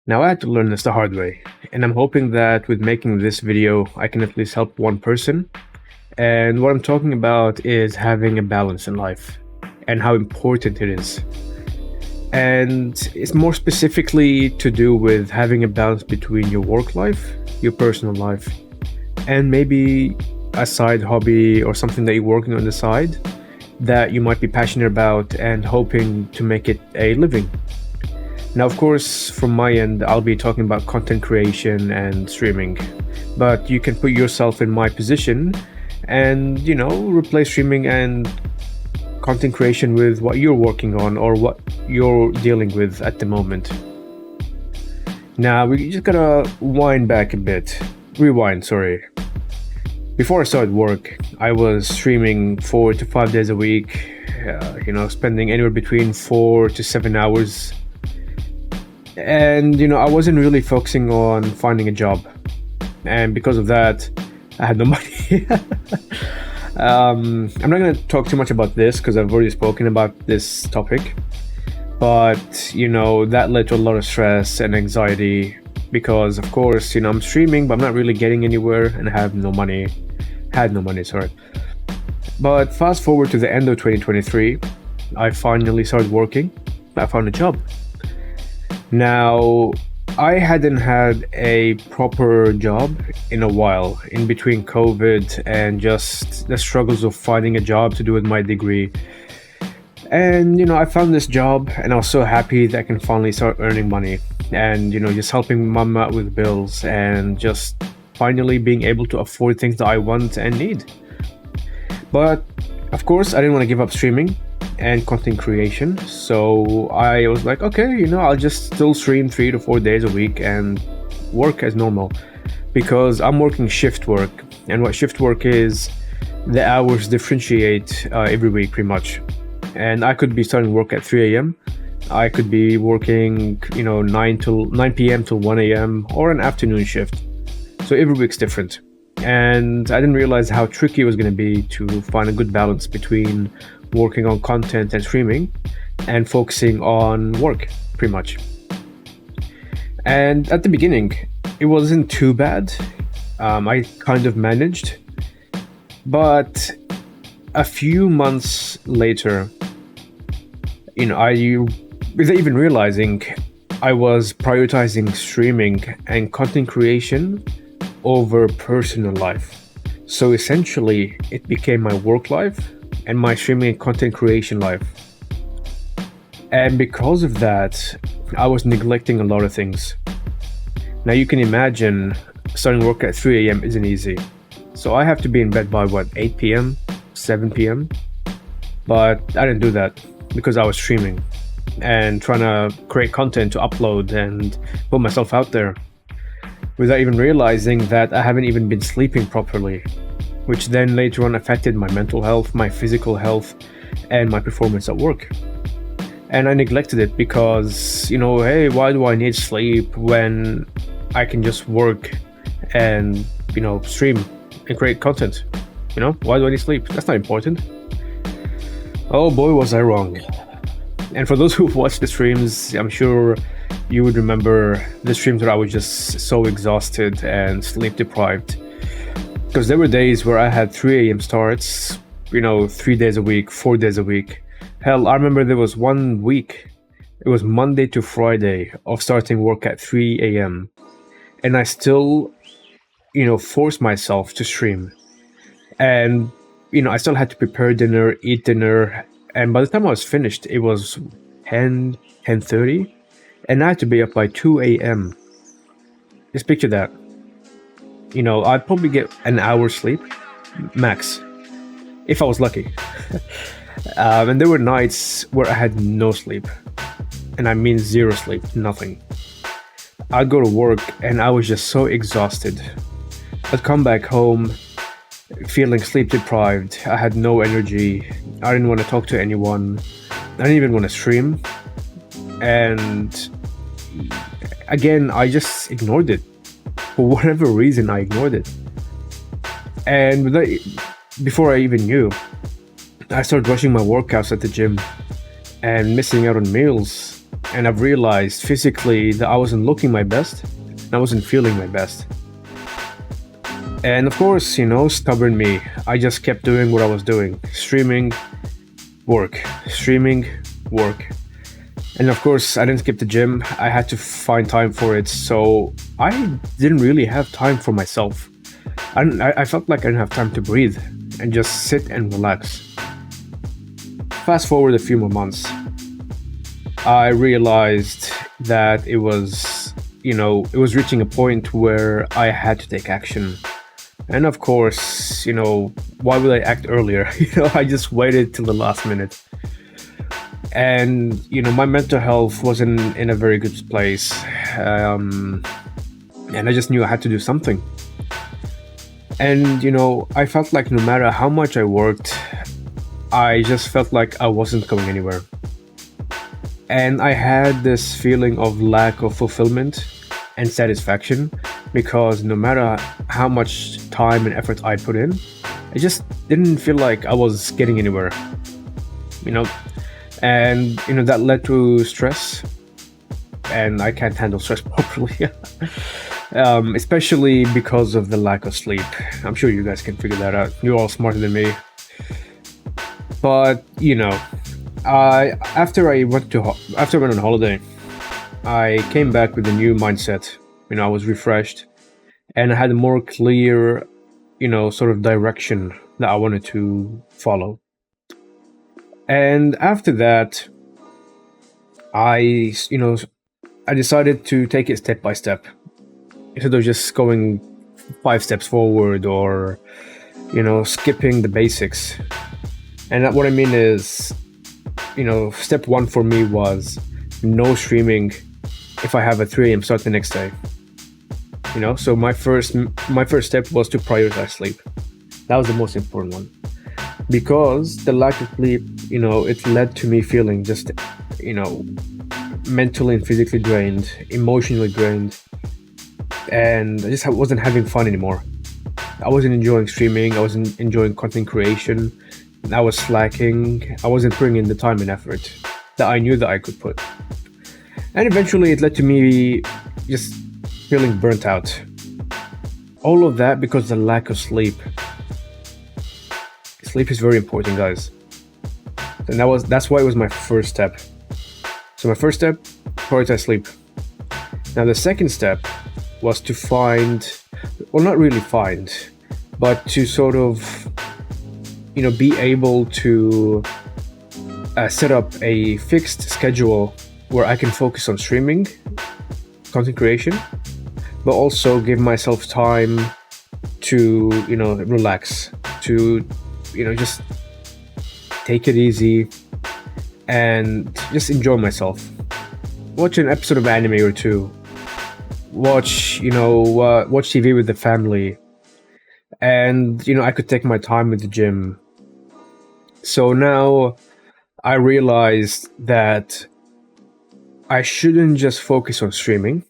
Now, I had to learn this the hard way, and I'm hoping that with making this video, I can at least help one person. And what I'm talking about is having a balance in life and how important it is. And it's more specifically to do with having a balance between your work life, your personal life, and maybe a side hobby or something that you're working on the side that you might be passionate about and hoping to make it a living. Now, of course, from my end, I'll be talking about content creation and streaming, but you can put yourself in my position and, replace streaming and content creation with what you're working on or what you're dealing with at the moment. Now, we just gotta rewind, sorry. Before I started work, I was streaming 4 to 5 days a week, spending anywhere between 4 to 7 hours. And, I wasn't really focusing on finding a job. And because of that, I had no money. I'm not going to talk too much about this because I've already spoken about this topic. But, that led to a lot of stress and anxiety because, of course, I'm streaming, but I'm not really getting anywhere and I have no money. Had no money, sorry. But fast forward to the end of 2023, I finally started working. I found a job. Now, I hadn't had a proper job in a while, in between COVID and just the struggles of finding a job to do with my degree. And, I found this job and I was so happy that I can finally start earning money and, just helping mom out with bills and just finally being able to afford things that I want and need. But, of course, I didn't want to give up streaming and content creation, so I was like, okay, I'll just still stream 3 to 4 days a week and work as normal because I'm working shift work, and what shift work is, the hours differentiate every week pretty much. And I could be starting work at 3 a.m. I could be working 9 p.m. till 1 a.m. or an afternoon shift, so every week's different. And I didn't realize how tricky it was going to be to find a good balance between working on content and streaming and focusing on work, pretty much. And at the beginning, it wasn't too bad. I kind of managed. But a few months later, without even realizing, I was prioritizing streaming and content creation over personal life. So essentially, it became my work life and my streaming and content creation life. And because of that, I was neglecting a lot of things. Now you can imagine starting work at 3 a.m. isn't easy. So I have to be in bed by 8 p.m., 7 p.m. But I didn't do that because I was streaming and trying to create content to upload and put myself out there without even realizing that I haven't even been sleeping properly, which then later on affected my mental health, my physical health, and my performance at work. And I neglected it because, hey, why do I need sleep when I can just work and, stream and create content? Why do I need sleep? That's not important. Oh boy, was I wrong. And for those who've watched the streams, I'm sure you would remember the streams where I was just so exhausted and sleep deprived. Because there were days where I had 3 a.m. starts, 3 days a week, 4 days a week. Hell, I remember there was 1 week, it was Monday to Friday, of starting work at 3 a.m. And I still, forced myself to stream. And, I still had to prepare dinner, eat dinner. And by the time I was finished, it was 10:30. And I had to be up by 2 a.m. Just picture that. I'd probably get an hour's sleep, max, if I was lucky. And there were nights where I had no sleep. And I mean zero sleep, nothing. I'd go to work and I was just so exhausted. I'd come back home feeling sleep deprived. I had no energy. I didn't want to talk to anyone. I didn't even want to stream. And again, I just ignored it. For whatever reason, I ignored it. And before I even knew, I started rushing my workouts at the gym and missing out on meals and I've realized physically that I wasn't looking my best, and I wasn't feeling my best. And of course, stubborn me, I just kept doing what I was doing: streaming, work, streaming, work. And of course, I didn't skip the gym. I had to find time for it, so I didn't really have time for myself. I felt like I didn't have time to breathe and just sit and relax. Fast forward a few more months, I realized that it was reaching a point where I had to take action. And of course, why would I act earlier? I just waited till the last minute. And, my mental health wasn't in a very good place. And I just knew I had to do something. And, I felt like no matter how much I worked, I just felt like I wasn't going anywhere. And I had this feeling of lack of fulfillment and satisfaction, because no matter how much time and effort I put in, I just didn't feel like I was getting anywhere. And that led to stress, and I can't handle stress properly. Especially because of the lack of sleep. I'm sure you guys can figure that out. You're all smarter than me. But after I went on holiday, I came back with a new mindset. I was refreshed, and I had a more clear, sort of direction that I wanted to follow. And after that, I decided to take it step by step, instead of just going 5 steps forward or, skipping the basics. And what I mean is, step 1 for me was no streaming if I have a 3 a.m. start the next day. So my first step was to prioritize sleep. That was the most important one, because the lack of sleep, it led to me feeling just, mentally and physically drained, emotionally drained, and I just wasn't having fun anymore. I wasn't enjoying streaming. I wasn't enjoying content creation. I was slacking. I wasn't putting in the time and effort that I knew that I could put. And eventually it led to me just feeling burnt out. All of that because of the lack of sleep. Sleep is very important, guys. And that's why it was my first step. So my first step, prioritize sleep. Now the second step was to not really find, but to sort of, be able to set up a fixed schedule where I can focus on streaming, content creation, but also give myself time to, relax, to, just take it easy and just enjoy myself. Watch an episode of anime or two. Watch TV with the family. And, I could take my time with the gym. So now I realized that I shouldn't just focus on streaming.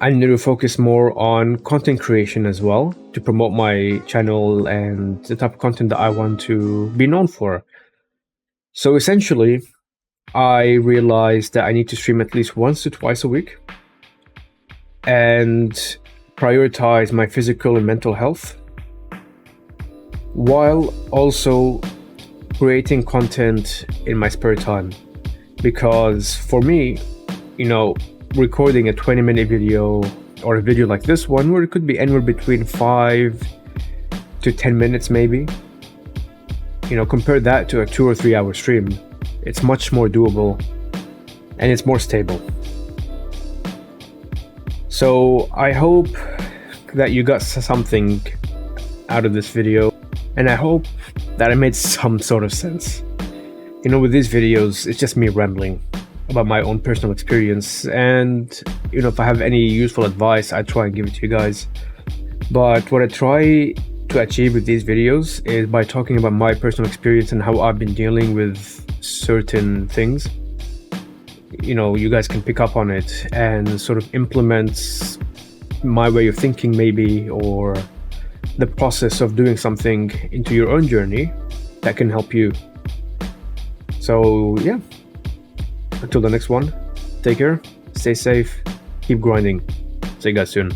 I need to focus more on content creation as well, to promote my channel and the type of content that I want to be known for. So essentially, I realized that I need to stream at least once to twice a week and prioritize my physical and mental health, while also creating content in my spare time. Because for me, recording a 20-minute video or a video like this one, where it could be anywhere between 5 to 10 minutes maybe, compare that to a 2 or 3 hour stream. It's much more doable and it's more stable. So I hope that you got something out of this video, and I hope that it made some sort of sense. With these videos, it's just me rambling about my own personal experience, and if I have any useful advice, I try and give it to you guys. But what I try to achieve with these videos is by talking about my personal experience and how I've been dealing with certain things. You guys can pick up on it and sort of implement my way of thinking maybe, or the process of doing something into your own journey that can help you. So yeah, Until the next one, take care, stay safe, keep grinding. See you guys soon.